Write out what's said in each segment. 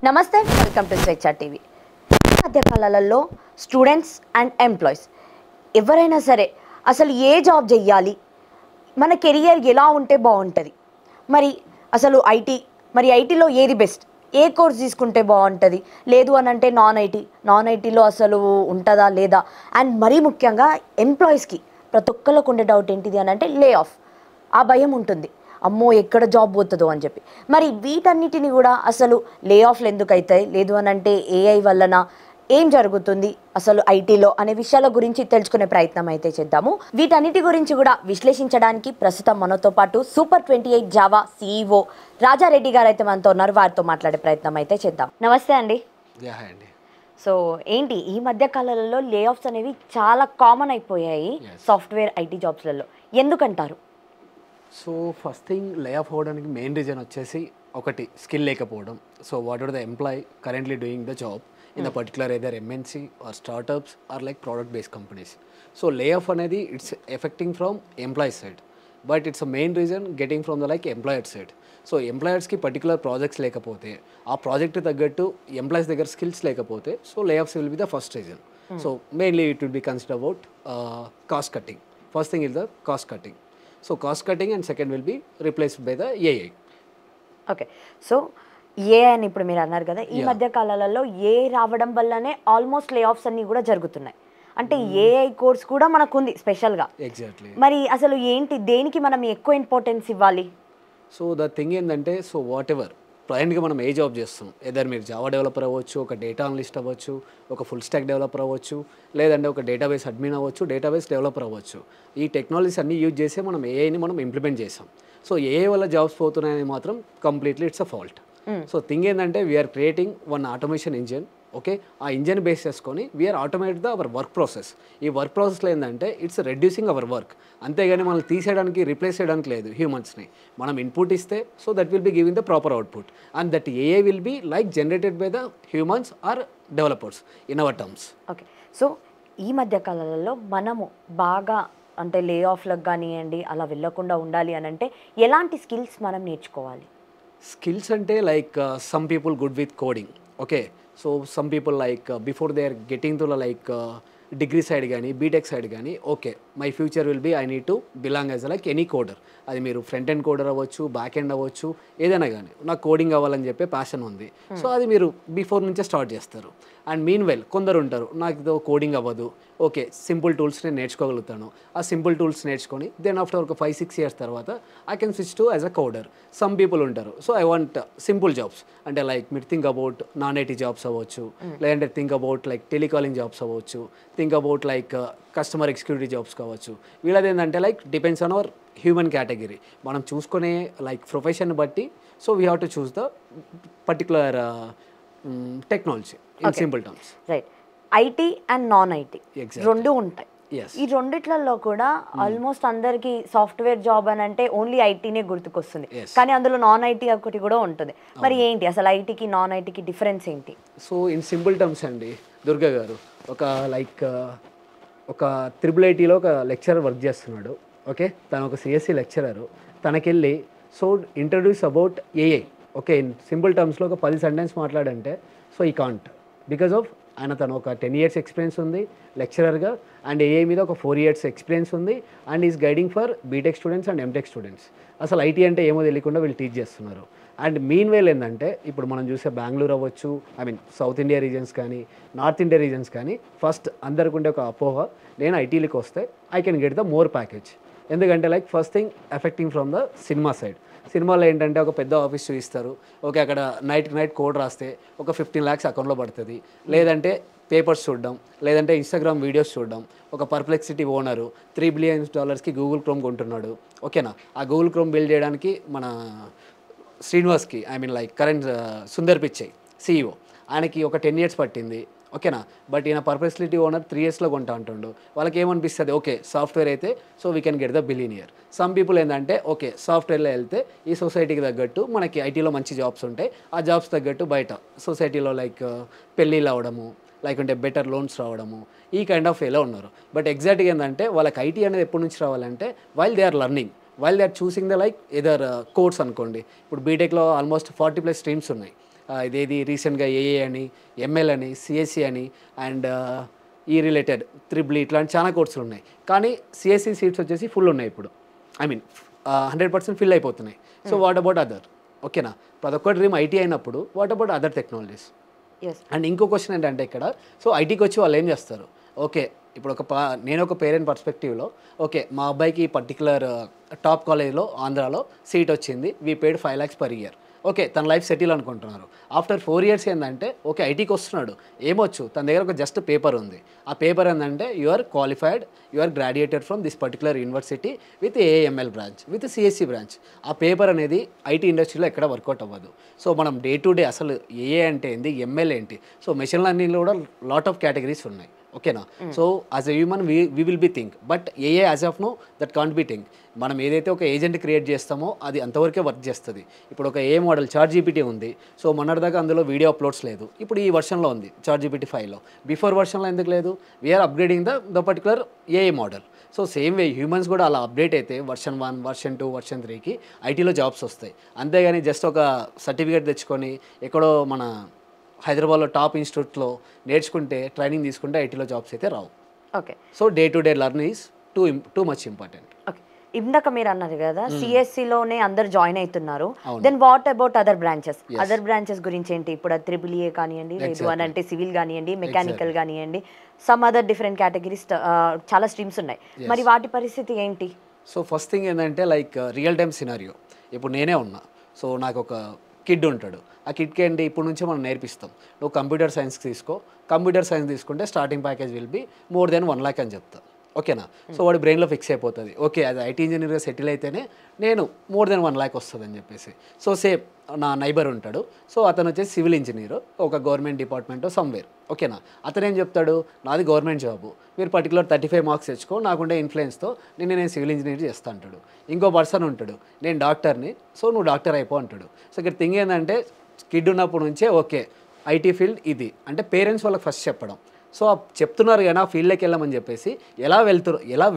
నమస్తే, welcome to స్వేచ్ఛ TV. ఈ మధ్య కాలాలలో స్టూడెంట్స్ అండ్ ఎంప్లాయీస్ ఎవరైనా సరే అసలు ఏ జాబ్ చేయాలి, మన కెరియర్ ఎలా ఉంటే బాగుంటుంది, మరి అసలు ఐటీలో ఏది బెస్ట్, ఏ కోర్స్ తీసుకుంటే బాగుంటుంది, లేదు అని అంటే నాన్ ఐటీలో అసలు ఉంటుందా లేదా, అండ్ మరీ ముఖ్యంగా ఎంప్లాయీస్కి ప్రతి ఒక్కరికి ఉండే డౌట్ ఏంటిది అని అంటే లే ఆఫ్. ఆ భయం ఉంటుంది, అమ్మో ఎక్కడ జాబ్ పోతుందో అని చెప్పి. మరి వీటన్నిటిని కూడా అసలు లే ఆఫ్లు ఎందుకు అవుతాయి, లేదు అని అంటే ఏఐ వలన ఏం జరుగుతుంది అసలు ఐటీలో అనే విషయాల గురించి తెలుసుకునే ప్రయత్నం అయితే చేద్దాము. వీటన్నిటి గురించి కూడా విశ్లేషించడానికి ప్రస్తుతం మనతో పాటు Super28 జావా CEO రాజారెడ్డి గారు అయితే మనతో ఉన్నారు. వారితో మాట్లాడే ప్రయత్నం అయితే చేద్దాం. నమస్తే అండి. సో ఏంటి ఈ మధ్య కాలాలలో లే ఆఫ్స్ అనేవి చాలా కామన్ అయిపోయాయి సాఫ్ట్వేర్ ఐటీ జాబ్స్లలో, ఎందుకంటారు? So first thing lay off అవ్వడానికి మెయిన్ రీజన్ వచ్చేసి ఒకటి స్కిల్ లేకపోవడం. So what are the employ currently doing the job in the particular either MNC or startups or like product based companies. So lay off అనేది it's affecting from employee side, but it's a main reason getting from the like employer side. So ఎంప్లాయర్స్కి particular projects లేకపోతే, ఆ project తగ్గట్టు employees దగ్గర skills లేకపోతే, so లే offs will be the first reason. So mainly it will be consider about cost cutting. First thing is the cost cutting. So cost cutting and second will be replaced by the AI. Okay, so A అని ఇప్పుడు మీరు అన్నారు కదా, ఈ మధ్య కాలాలలో ఏ రావడం వల్లనే ఆల్మోస్ట్ లే ఆఫ్స్ అన్నీ కూడా జరుగుతున్నాయి. అంటే ఏఐ కోర్స్ కూడా మనకు ఉంది స్పెషల్గా. ఎగ్జాక్ట్లీ. మరి అసలు ఏంటి, దేనికి మనం ఎక్కువ ఇంపార్టెన్స్ ఇవ్వాలి? సో ద థింగ్ ఏంటంటే, సో వాట్ ఎవర్ ప్రజెంట్గా మనం ఏ జాబ్ చేస్తాం, ఎదర్ మీరు జావా డెవలపర్ అవ్వచ్చు, ఒక డేటా అనలిస్ట్ అవ్వచ్చు, ఒక ఫుల్ స్టాక్ డెవలపర్ అవ్వచ్చు, లేదంటే ఒక డేటాబేస్ అడ్మిన్ అవ్వచ్చు, డేటాబేస్ డెవలపర్ అవ్వచ్చు. ఈ టెక్నాలజీస్ అన్నీ యూజ్ చేసి మనం ఏఐని మనం ఇంప్లిమెంట్ చేసాం. సో ఏఐ వల్ల జాబ్స్ పోతున్నాయని మాత్రం completely it's a fault. So thing ఏంటంటే, we are creating one automation engine. Okay, ఆ ఇంజిన్ బేస్ చేసుకొని we are automate the our work process. ఈ వర్క్ ప్రాసెస్లో ఏంటంటే ఇట్స్ రెడ్యూసింగ్ అవర్ వర్క్. అంతేగాని మనం తీసేయడానికి, రీప్లేస్ చేయడానికి లేదు హ్యూమన్స్ని. మనం ఇన్పుట్ ఇస్తే so that will be giving the proper output, and that AI will be like generated by the humans or developers in our terms. Okay, so ఈ మధ్య కాలాలలో మనము బాగా అంటే లే ఆఫ్లకు కానివ్వండి అలా వెళ్ళకుండా ఉండాలి అని అంటే ఎలాంటి స్కిల్స్ మనం నేర్చుకోవాలి? స్కిల్స్ అంటే like some people good with coding. Okay, so some people like before they are getting to like degree side కానీ బీటెక్ సైడ్ కానీ, okay my future will be I need to belong as like any coder. అది మీరు front end కోడర్ అవ్వచ్చు, back end అవ్వచ్చు, ఏదైనా కానీ నాకు coding అవ్వాలని చెప్పే ప్యాషన్ ఉంది. సో అది మీరు బిఫోర్ నుంచే స్టార్ట్ చేస్తారు. అండ్ మీన్ వెల్ కొందరు ఉంటారు, నాకు ఇదో కోడింగ్ అవ్వదు, ఓకే సింపుల్ టూల్స్ నేను నేర్చుకోగలుగుతాను. ఆ సింపుల్ టూల్స్ నేర్చుకొని దెన్ ఆఫ్టర్ ఒక 5-6 years తర్వాత I can switch to as a coder. Some people ఉంటారు, so I want simple jobs, అంటే లైక్ మీరు think about non IT jobs అవ్వచ్చు, లేదంటే think about like telecalling jobs అవ్వచ్చు, think about like customer executive jobs కావచ్చు. వీళ్ళది ఏంటంటే like depends on our human category. మనం చూసుకునే లైక్ ప్రొఫెషన్ బట్టి, so we have to choose the particular technology in simple terms. Right, IT and non IT రెండు ఉంటాయి. ఈ రెండిట్లలో కూడా ఆల్మోస్ట్ అందరికి సాఫ్ట్వేర్ జాబ్ అని అంటే ఓన్లీ ఐటీనే గుర్తుకొస్తుంది, కానీ అందులో నాన్ ఐటీ ఒకటి కూడా ఉంటుంది. మరి ఏంటి అసలు ఐటీకి నాన్ ఐటీకి డిఫరెన్స్ ఏంటి? సో ఇన్ సింపుల్ టర్మ్స్ అండి, దుర్గా గారు ఒక లైక్ ఒక IIITలో ఒక లెక్చరర్ వర్క్ చేస్తున్నాడు. ఓకే, తను ఒక సిఎస్సి లెక్చరరు. తనకెళ్ళి so introduce about AI. Okay, in simple టర్మ్స్లో ఒక 10 సెంటెన్స్ మాట్లాడంటే సో ఈ కాంట్, బికాజ్ ఆఫ్ తను ఒక 10 years ఎక్స్పీరియన్స్ ఉంది లెక్చరర్గా, అండ్ ఏఐ మీద ఒక 4 years ఎక్స్పీరియన్స్ ఉంది, and is guiding for BTech students and MTech students. అసలు ఐటీ అంటే ఏమో తెలియకుండా వీళ్ళు టీచ్ చేస్తున్నారు. అండ్ మీన్ వేల్ ఏంటంటే, ఇప్పుడు మనం చూసే బెంగళూరు అవ్వచ్చు, I mean south India regions కానీ నార్త్ ఇండియా రీజన్స్ కానీ, ఫస్ట్ అందరికి ఉండే ఒక అపోహ, నేను ఐటీలకు వస్తే I can get the more package. ఎందుకంటే like first thing affecting from the cinema side. సినిమాలో ఏంటంటే ఒక పెద్ద ఆఫీస్ చూపిస్తారు, ఓకే అక్కడ నైట్ కోడ్ రాస్తే ఒక 15 lakhs అకౌంట్లో పడుతుంది. లేదంటే పేపర్స్ చూడడం, లేదంటే ఇన్స్టాగ్రామ్ వీడియోస్ చూడడం. ఒక Perplexity owner $3 billion Google Chrome కొంటున్నాడు. ఓకేనా, ఆ గూగుల్ క్రోమ్ బిల్డ్ చేయడానికి మన శ్రీనివాస్కి, I mean like current Sundar Pichai CEO, ఆయనకి ఒక 10 years పట్టింది. ఓకేనా, బట్ ఈయన పర్ప్లెక్సిటీ ఓనర్ 3 yearsలో కొంటా అంటుండు. వాళ్ళకి ఏమనిపిస్తుంది, ఓకే సాఫ్ట్వేర్ అయితే so we can get the billionaire. Some people ఏంటంటే, ఓకే సాఫ్ట్వేర్లో వెళ్తే ఈ సొసైటీకి తగ్గట్టు మనకి ఐటీలో మంచి జాబ్స్ ఉంటాయి, ఆ జాబ్స్ తగ్గట్టు బయట సొసైటీలో లైక్ పెళ్ళిళ్ళు అవ్వడము, లేకుంటే బెటర్ లోన్స్ రావడము, ఈ కైండ్ ఆఫ్ వేలో ఉన్నారు. బట్ ఎగ్జాక్ట్గా ఏంటంటే వాళ్ళకి ఐటీ అనేది ఎప్పటి నుంచి రావాలంటే while they are learning, while they are choosing the like either course అనుకోండి. ఇప్పుడు బీటెక్లో ఆల్మోస్ట్ 40+ streams ఉన్నాయి. ఇదేది రీసెంట్గా ఏఏ అని, ఎంఎల్ అని, సిఎస్సి అని అండ్ ఈ రిలేటెడ్ త్రిబుల్ ఇట్లాంటి చాలా కోర్సులు ఉన్నాయి. కానీ సిఎస్సి సీట్స్ వచ్చేసి ఫుల్ ఉన్నాయి ఇప్పుడు. ఐ మీన్ 100% ఫిల్ అయిపోతున్నాయి. So what about other? ఓకేనా, ప్రతి ఒక్క డ్రీమ్ ఐటీ అయినప్పుడు what about other technologies? And ఇంకో క్వశ్చన్ ఏంటంటే ఇక్కడ, సో ఐటీకి వచ్చి వాళ్ళు ఏం చేస్తారు? ఓకే, ఇప్పుడు నేను ఒక పేరెంట్ పర్స్పెక్టివ్లో, ఓకే మా అబ్బాయికి పర్టికులర్ టాప్ కాలేజ్లో ఆంధ్రాలో సీట్ వచ్చింది, we paid 5 lakhs per year. Okay, తన లైఫ్ సెటిల్ అనుకుంటున్నారు. ఆఫ్టర్ 4 years ఏంటంటే, ఓకే ఐటీకి వస్తున్నాడు, ఏమొచ్చు, తన దగ్గర ఒక జస్ట్ పేపర్ ఉంది. ఆ పేపర్ ఏంటంటే you are qualified, you are graduated from this particular university with AML branch, with CSC branch. ఆ పేపర్ అనేది ఐటీ ఇండస్ట్రీలో ఎక్కడ వర్కౌట్ అవ్వదు. సో మనం డే టు డే అసలు ఏఏ అంటే ఏంది, ఎంఎల్ ఏంటి, సో మెషిన్ లెర్నింగ్లో కూడా లాట్ ఆఫ్ కేటగిరీస్ ఉన్నాయి. ఓకేనా, so as a human we will be think, but AI as of now that can't be think. మనం ఏదైతే ఒక ఏజెంట్ క్రియేట్ చేస్తామో అది అంతవరకే వర్క్ చేస్తుంది. ఇప్పుడు ఒక ఏ మోడల్ ChatGPT ఉంది, సో మొన్నటిదాకా అందులో వీడియో అప్లోడ్స్ లేదు, ఇప్పుడు ఈ వర్షన్లో ఉంది ChatGPT 5లో. బిఫోర్ వర్షన్లో ఎందుకు లేదు? వీఆర్ అప్గ్రేడింగ్ ద పర్టికులర్ ఏఏ model. So same way humans కూడా అలా అప్డేట్ అయితే వర్షన్ 1, వర్షన్ 2, వర్షన్ 3కి ఐటీలో జాబ్స్ వస్తాయి. అంతేగాని జస్ట్ ఒక సర్టిఫికేట్ తెచ్చుకొని ఎక్కడో మన హైదరాబాద్లో టాప్ ఇన్స్టిట్యూట్లో నేర్చుకుంటే, ట్రైనింగ్ తీసుకుంటే ఐటీలో జాబ్స్ అయితే రావు. Okay, so day to day learn is too much important. Okay, ఇందాక మీరు అన్నారు కదా సిఎస్సిలోనే అందరు జాయిన్ అవుతున్నారు. Then what about other branches? Other branches గురించి ఏంటి? ఇప్పుడు AAA కానివ్వండి, లేదు అని అంటే సివిల్ కానివ్వండి, మెకానికల్ కానివ్వండి, సమ్ అదర్ డిఫరెంట్ కేటగిరీస్, చాలా స్ట్రీమ్స్ ఉన్నాయి. మరి వాటి పరిస్థితి ఏంటి? సో ఫస్ట్ థింగ్ ఏంటంటే లైక్ రియల్ టైమ్ సినారియో. ఇప్పుడు నేనే ఉన్నా, సో నాకు ఒక కిడ్ ఉంటాడు. ఆ కిడ్కి ఏంటి, ఇప్పుడు నుంచే మనం నేర్పిస్తాం. నువ్వు కంప్యూటర్ సైన్స్ తీసుకో, కంప్యూటర్ సైన్స్ తీసుకుంటే starting package will be more than 1 lakh అని చెప్తా. ఓకేనా, సో వాడి బ్రెయిన్లో ఫిక్స్ అయిపోతుంది, ఓకే అది ఐటీ ఇంజనీర్గా సెటిల్ అయితేనే నేను మోర్ దెన్ 1 lakh వస్తుంది అని చెప్పేసి. సో సేమ్ నా నైబర్ ఉంటాడు, సో అతను వచ్చేసి సివిల్ ఇంజనీర్, ఒక గవర్నమెంట్ డిపార్ట్మెంట్ సమ్వేర్. ఓకేనా, అతను ఏం చెప్తాడు, నాది గవర్నమెంట్ జాబు, మీరు పర్టికులర్ 35 marks తెచ్చుకో, నాకుండే ఇన్ఫ్లుయెన్స్తో నేను సివిల్ ఇంజనీర్ చేస్తా అంటాడు. ఇంకో పర్సన్ ఉంటాడు, నేను డాక్టర్ని, సో నువ్వు డాక్టర్ అయిపో అంటాడు. సో ఇక్కడ థింగ్ ఏంటంటే కిడ్ ఉన్నప్పటి నుంచే ఓకే ఐటీ ఫీల్డ్ ఇది అంటే పేరెంట్స్ వాళ్ళకి ఫస్ట్ చెప్పడం. సో చెప్తున్నారు కానీ ఆ ఫీల్డ్లోకి వెళ్ళమని చెప్పేసి ఎలా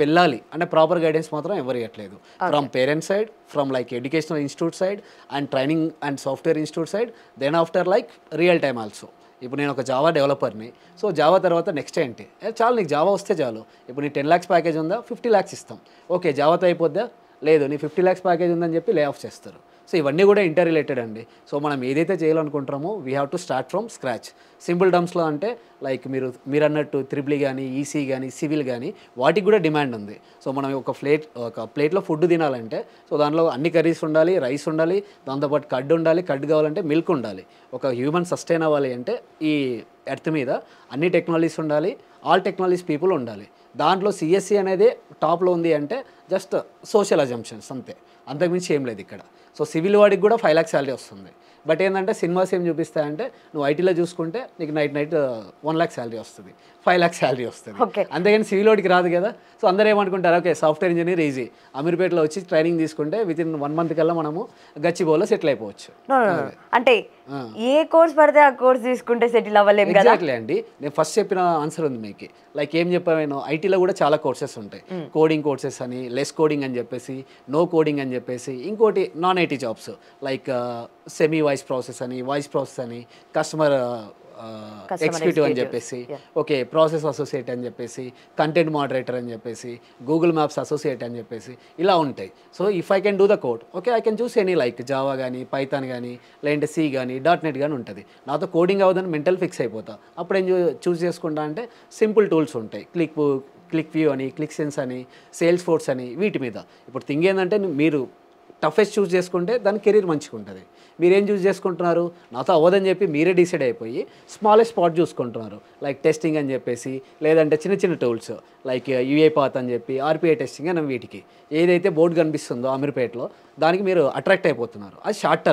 వెళ్ళాలి అంటే ప్రాపర్ గైడెన్స్ మాత్రం ఎవరు ఇవ్వట్లేదు. From parents side, from like educational institute side and training and software institute side, then after like real time also. ఇప్పుడు నేను ఒక జావా డెవలపర్ని, సో జావా తర్వాత నెక్స్ట్ ఏంటి, చాలు నీకు జావా వస్తే చాలు. ఇప్పుడు నీ 10 lakhs ప్యాకేజ్ ఉందా, 50 lakhs ఇస్తాం. ఓకే జావాతో అయిపోద్దా, లేదు నీ 50 lakhs ప్యాకేజ్ ఉందని చెప్పి లే ఆఫ్ చేస్తారు. సో ఇవన్నీ కూడా ఇంటర్ రిలేటెడ్ అండి. సో మనం ఏదైతే చేయాలనుకుంటామో we have to start from scratch. Simple టర్మ్స్లో అంటే లైక్ మీరు అన్నట్టు త్రిబుల్ కానీ, ఈసీ కానీ, సివిల్ కానీ వాటికి కూడా డిమాండ్ ఉంది. సో మనం ఒక ప్లేట్లో ఫుడ్ తినాలంటే సో దానిలో అన్ని కర్రీస్ ఉండాలి, రైస్ ఉండాలి, దాంతోపాటు కర్డ్ ఉండాలి, కర్డ్ కావాలంటే మిల్క్ ఉండాలి. ఒక హ్యూమన్ సస్టైన్ అవ్వాలి అంటే ఈ ఎర్త్ మీద అన్ని టెక్నాలజీస్ ఉండాలి, ఆల్ టెక్నాలజీస్ పీపుల్ ఉండాలి. దాంట్లో సిఎస్సి అనేది టాప్లో ఉంది అంటే జస్ట్ సోషల్ అజంప్షన్స్ అంతే, అంతకుమించి ఏం లేదు ఇక్కడ. సో సివిల్ వాడికి కూడా 5 lakhs శాలరీ వస్తుంది. బట్ ఏంటంటే సినిమాస్ ఏం చూపిస్తాయంటే నువ్వు ఐటీలో చూసుకుంటే నీకు నైట్ 1 lakh శాలరీ వస్తుంది, 5 lakhs శాలరీ వస్తుంది. అంతేగాని సివిల్ వాడికి రాదు కదా. సో అందరూ ఏమనుకుంటారు, ఓకే సాఫ్ట్వేర్ ఇంజనీర్ ఈజీ, అమీర్పేటలో వచ్చి ట్రైనింగ్ తీసుకుంటే వితిన్ 1 month కల్లా మనము గచ్చిబౌల్లో సెటిల్ అయిపోవచ్చు. అంటే ఏ కోర్స్ పడితే ఆ కోర్స్ తీసుకుంటే సెటిల్ అవ్వలేము కదా. ఎగ్జాక్ట్లీ అండి, నేను ఫస్ట్ చెప్పిన ఆన్సర్ ఉంది మీకు. లైక్ ఏం చెప్పాను, ఐటీలో కూడా చాలా కోర్సెస్ ఉంటాయి. కోడింగ్ కోర్సెస్ అని, లెస్ కోడింగ్ అని చెప్పేసి, నో కోడింగ్ అని చెప్పేసి, ఇంకోటి non IT jobs like semi voice process అని, వాయిస్ ప్రాసెస్ అని, కస్టమర్ ఎగ్జిక్యూటివ్ అని చెప్పేసి, ఓకే ప్రాసెస్ అసోసియేట్ అని చెప్పేసి, కంటెంట్ మోడరేటర్ అని చెప్పేసి, గూగుల్ మ్యాప్స్ అసోసియేట్ అని చెప్పేసి ఇలా ఉంటాయి. So if I can do the code, okay I can choose any like Java కానీ, పైథాన్ కానీ, లేదంటే సి కానీ, .NET కానీ ఉంటుంది. నాతో కోడింగ్ అవ్వదని మెంటల్ ఫిక్స్ అయిపోతా. అప్పుడు ఏం చూస్ చేసుకుంటా అంటే సింపుల్ టూల్స్ ఉంటాయి, క్లిక్ వ్యూ అని, క్లిక్ సెన్స్ అని, సేల్స్ ఫోర్స్ అని, వీటి మీద. ఇప్పుడు థింగ్ ఏంటంటే మీరు టఫెస్ట్ చూస్ చేసుకుంటే దాని కెరీర్ మంచిగా ఉంటుంది. మీరేం చూస్ చేసుకుంటున్నారు, నాతో అవ్వదని చెప్పి మీరే డిసైడ్ అయిపోయి స్మాలెస్ట్ స్పాట్ చూసుకుంటున్నారు, లైక్ టెస్టింగ్ అని చెప్పేసి, లేదంటే చిన్న చిన్న టూల్స్ లైక్ UiPath అని చెప్పి, RPA టెస్టింగ్ అని. వీటికి ఏదైతే బోర్డు కనిపిస్తుందో అమీర్పేటలో దానికి మీరు అట్రాక్ట్ అయిపోతున్నారు. అది షార్ట్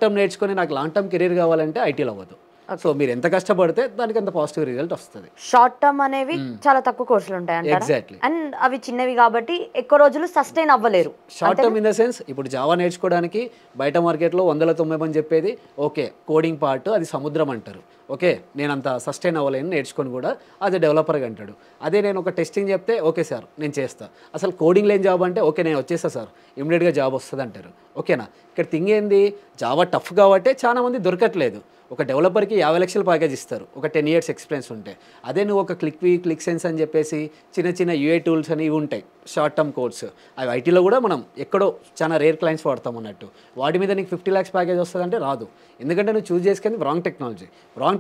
టర్మ్ నేర్చుకొని నాకు లాంగ్ టర్మ్ కెరీర్ కావాలంటే ఐటీలో అవ్వదు. సో మీరు ఎంత కష్టపడితే దానికి అంత పాజిటివ్ రిజల్ట్ వస్తుంది. షార్ట్ టర్మ్ అనేవి చాలా తక్కువ కోర్సులు ఉంటాయి ఎగ్జాక్ట్లీ, అండ్ అవి చిన్నవి కాబట్టి ఎక్కువ రోజులు సస్టైన్ అవ్వలేరు. Short term in the sense ఇప్పుడు జావా నేర్చుకోవడానికి బయట మార్కెట్లో 190 మంది చెప్పేది ఓకే కోడింగ్ పార్ట్ అది సముద్రం అంటారు. ఓకే నేను అంత సస్టైన్ అవ్వలేను నేర్చుకొని కూడా అది డెవలపర్గా అంటాడు. అదే నేను ఒక టెస్టింగ్ చెప్తే ఓకే సార్ నేను చేస్తా, అసలు కోడింగ్ లేని జాబ్ అంటే ఓకే నేను వచ్చేస్తా సార్ ఇమీడియట్గా జాబ్ వస్తుంది అంటారు. ఓకేనా, ఇక్కడ థింగ్ ఏంది, జావా టఫ్ కాబట్టి చాలా మంది దొరకట్లేదు. ఒక డెవలపర్కి 50 లక్షల ప్యాకేజ్ ఇస్తారు ఒక 10 years ఎక్స్పీరియన్స్ ఉంటే. అదే నువ్వు ఒక క్లిక్ సెన్స్ అని చెప్పేసి చిన్న చిన్న యూఐ టూల్స్ అని ఇవి ఉంటాయి, షార్ట్ టర్మ్ కోర్స్, అవి ఐటీలో కూడా మనం ఎక్కడో చాలా రేర్ క్లయింట్స్ వాడతాం అన్నట్టు. వాటి మీద నీకు 50 lakhs ప్యాకేజ్ వస్తుందంటే రాదు, ఎందుకంటే నువ్వు చూస్ చేసుకుంది రాంగ్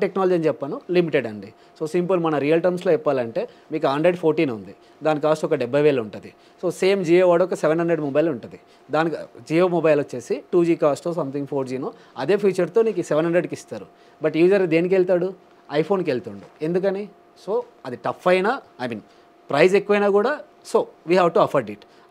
టెక్నాలజీ అని చెప్పాను, లిమిటెడ్ అండి. సో సింపుల్ మన రియల్ టర్మ్స్లో చెప్పాలంటే మీకు ఆండ్రాయిడ్ 14 ఉంది, దాని కాస్ట్ ఒక 70,000 ఉంటుంది. సో సేమ్ జియో వాడు ఒక 700 మొబైల్ ఉంటుంది, దానికి జియో మొబైల్ వచ్చేసి 2G కాస్ట్ సంథింగ్ 4Gనో అదే ఫీచర్తో నీకు 700కి ఇస్తారు. బట్ యూజర్ దేనికి వెళ్తాడు, ఐఫోన్కి వెళ్తుండు. ఎందుకని, సో అది టఫ్ అయినా ప్రైస్ ఎక్కువైనా కూడా so we have to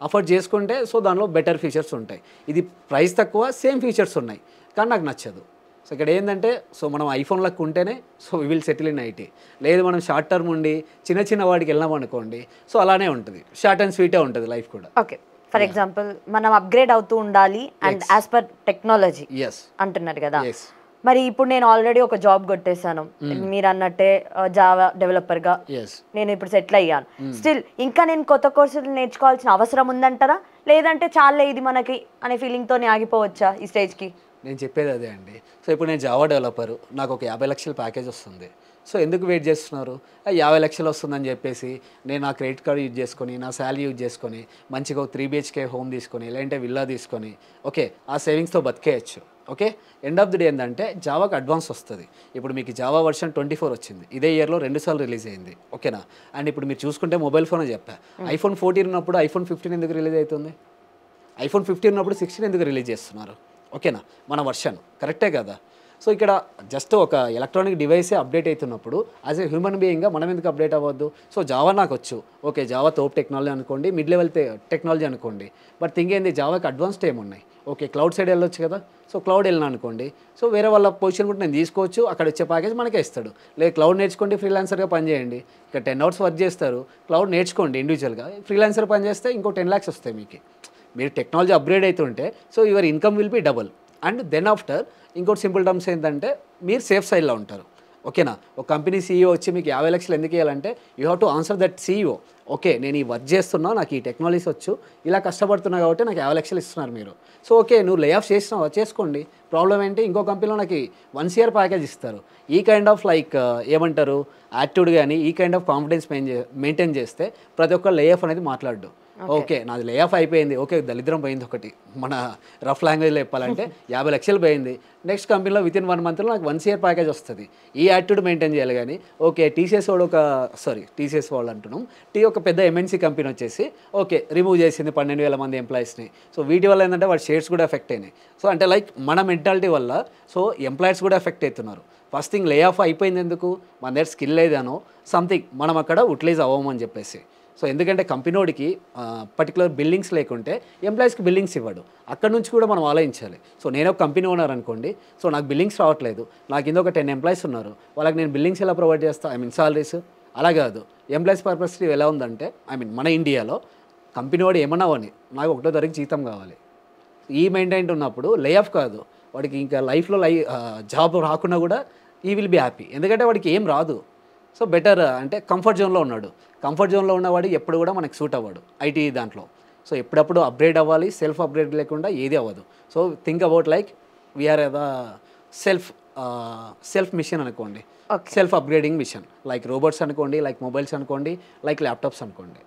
afford చేసుకుంటే సో దానిలో బెటర్ ఫీచర్స్ ఉంటాయి. ఇది ప్రైస్ తక్కువ సేమ్ ఫీచర్స్ ఉన్నాయి కానీ నాకు నచ్చదు. సో ఇక్కడ ఏంటంటే సో మనం ఐఫోన్లకు ఉంటేనే so we will settle in IT, లేదు మనం షార్ట్ టర్మ్ ఉండి చిన్న వాడికి వెళ్ళాం అనుకోండి సో అలానే ఉంటుంది, షార్ట్ అండ్ స్వీటే ఉంటుంది లైఫ్ కూడా. ఓకే, ఫర్ ఎగ్జాంపుల్ మనం అప్గ్రేడ్ అవుతూ ఉండాలి అండ్ యాజ్ పర్ టెక్నాలజీ అంటున్నారు కదా. మరి ఇప్పుడు నేను ఆల్రెడీ ఒక జాబ్ కొట్టేశాను, మీరు అన్నట్టే జావా డెవలపర్గా నేను ఇప్పుడు సెటిల్ అయ్యాను. స్టిల్ ఇంకా నేను కొత్త కోర్సులు నేర్చుకోవాల్సిన అవసరం ఉందంటారా, లేదంటే చాలే ఇది మనకి అనే ఫీలింగ్తోనే ఆగిపోవచ్చా ఈ స్టేజ్కి? నేను చెప్పేది అదే అండి. సో ఇప్పుడు నేను జావా డెవలపరు, నాకు ఒక 50 లక్షల ప్యాకేజ్ వస్తుంది. సో ఎందుకు వెయిట్ చేస్తున్నారు, 50 లక్షలు వస్తుందని చెప్పేసి నేను నా క్రెడిట్ కార్డు యూజ్ చేసుకొని నా శాలరీ యూజ్ చేసుకొని మంచిగా ఒక 3 BHK హోమ్ తీసుకొని లేదంటే విల్లా తీసుకొని ఓకే ఆ సేవింగ్స్తో బతికేయచ్చు. Okay, end of the day ఏంటంటే జావాకి అడ్వాన్స్ వస్తుంది. ఇప్పుడు మీకు జావా వర్షన్ 24 వచ్చింది, ఇదే ఇయర్లో 2 సార్లు రిలీజ్ అయింది. ఓకేనా, అండ్ ఇప్పుడు మీరు చూసుకుంటే మొబైల్ ఫోన్ చెప్పా, iPhone 14 ఉన్నప్పుడు iPhone 15 ఎందుకు రిలీజ్ అవుతుంది, iPhone 15 ఉన్నప్పుడు 16 ఎందుకు రిలీజ్ చేస్తున్నారు? ఓకేనా, మన వర్షన్ కరెక్టే కదా. సో ఇక్కడ జస్ట్ ఒక ఎలక్ట్రానిక్ డివైసే అప్డేట్ అవుతున్నప్పుడు యాజ్ ఏ హ్యూమన్ బీయింగ్గా మనం ఎందుకు అప్డేట్ అవ్వద్దు? సో జావా నాకు వచ్చు, ఓకే జావా తోప్ టెక్నాలజీ అనుకోండి, మిడ్ లెవెల్ టెక్నాలజీ అనుకోండి, బట్ థింగ్ ఏంది జావాకి అడ్వాన్స్డ్ ఏమున్నాయి, ఓకే క్లౌడ్ సైడ్ వెళ్ళొచ్చు కదా. సో క్లౌడ్ వెళ్ళినా అనుకోండి సో వేరే వాళ్ళ పొజిషన్ కూడా నేను తీసుకోవచ్చు, అక్కడ వచ్చే ప్యాకేజ్ మనకే ఇస్తాడు. లేదు క్లౌడ్ నేర్చుకోండి ఫ్రీలాన్సర్గా పనిచేయండి, ఇక్కడ 10 hours వర్క్ చేస్తారు, క్లౌడ్ నేర్చుకోండి ఇండివిజువల్గా, ఫ్రీలాన్సర్ పని చేస్తే ఇంకో 10 lakhs వస్తాయి మీకు. మీరు టెక్నాలజీ అప్గ్రేడ్ అవుతుంటే so your income will be double. And then after ఇంకోటి సింపుల్ టర్మ్స్ ఏంటంటే మీరు సేఫ్ సైడ్లో ఉంటారు. ఓకేనా, ఒక కంపెనీ CEO వచ్చి మీకు 50 లక్షలు ఎందుకు ఇవ్వాలంటే you have to answer that CEO. Okay నేను ఈ వర్క్ చేస్తున్నా, నాకు ఈ టెక్నాలజీస్ వచ్చు, ఇలా కష్టపడుతున్నా కాబట్టి నాకు 50 లక్షలు ఇస్తున్నారు మీరు. సో ఓకే నువ్వు లే ఆఫ్ చేసినావా చేసుకోండి, ప్రాబ్లం ఏంటి, ఇంకో కంపెనీలో నాకు 1 year ప్యాకేజ్ ఇస్తారు. ఈ కైండ్ ఆఫ్ లైక్ ఏమంటారు యాటిట్యూడ్ కానీ ఈ కైండ్ ఆఫ్ కాన్ఫిడెన్స్ మెయింటైన్ చేస్తే ప్రతి ఒక్క లే ఆఫ్ అనేది మాట్లాడు. ఓకే నాది లే ఆఫ్ అయిపోయింది, ఓకే దరిద్రం పోయింది, ఒకటి మన రఫ్ లాంగ్వేజ్లో చెప్పాలంటే 50 లక్షలు పోయింది, నెక్స్ట్ కంపెనీలో విత్ ఇన్ 1 monthలో నాకు 1 year ప్యాకేజ్ వస్తుంది. ఈ యాటిట్యూడ్ మెయింటైన్ చేయాలి. కానీ ఓకే టీసీఎస్ వాళ్ళు అంటున్నాం, ఒక పెద్ద MNC కంపెనీ వచ్చేసి ఓకే రిమూవ్ చేసింది 12,000 మంది ఎంప్లాయీస్ని. సో వీటి వల్ల ఏంటంటే వాడి షేర్స్ కూడా ఎఫెక్ట్ అయినాయి. సో అంటే లైక్ మన మెంటాలిటీ వల్ల సో ఎంప్లాయీస్ కూడా ఎఫెక్ట్ అవుతున్నారు. ఫస్ట్ థింగ్ లే ఆఫ్ అయిపోయింది ఎందుకు, మన దగ్గర స్కిల్ లేదనో సంథింగ్ మనం అక్కడ యూటిలైజ్ అవ్వమని చెప్పేసి. సో ఎందుకంటే కంపెనీకి పర్టికులర్ బిల్డింగ్స్ లేకుంటే ఎంప్లాయీస్కి బిల్డింగ్స్ ఇవ్వడు, అక్కడ నుంచి కూడా మనం ఆలోచించాలి. సో నేను ఒక కంపెనీ ఓనర్ అనుకోండి, సో నాకు బిల్డింగ్స్ రావట్లేదు, నాకు కింద ఒక 10 ఎంప్లాయీస్ ఉన్నారు, వాళ్ళకి నేను బిల్డింగ్స్ ఎలా ప్రొవైడ్ చేస్తా, సాలరీస్ అలా కాదు. ఎంప్లాయీస్ పర్పస్టివ్ ఎలా ఉందంటే మన ఇండియాలో కంపెనీ వాడు ఏమన్నా అని నాకు 1వ తారీఖు జీతం కావాలి, ఈ మెయింటైన్ ఉన్నప్పుడు లే ఆఫ్ కాదు, వాడికి ఇంకా లైఫ్లో జాబ్ రాకున్నా కూడా ఈ విల్ బీ హ్యాపీ, ఎందుకంటే వాడికి ఏం రాదు. సో బెటర్ అంటే కంఫర్ట్ జోన్లో ఉన్నాడు, కంఫర్ట్ జోన్లో ఉన్నవాడు ఎప్పుడు కూడా మనకు సూట్ అవ్వడు ఐటీ దాంట్లో. సో ఎప్పుడప్పుడు అప్గ్రేడ్ అవ్వాలి, సెల్ఫ్ అప్గ్రేడ్ లేకుండా ఏది అవ్వదు. So think about like we are the self machine అనుకోండి, self upgrading machine, like robots అనుకోండి, లైక్ మొబైల్స్ అనుకోండి, లైక్ ల్యాప్టాప్స్ అనుకోండి.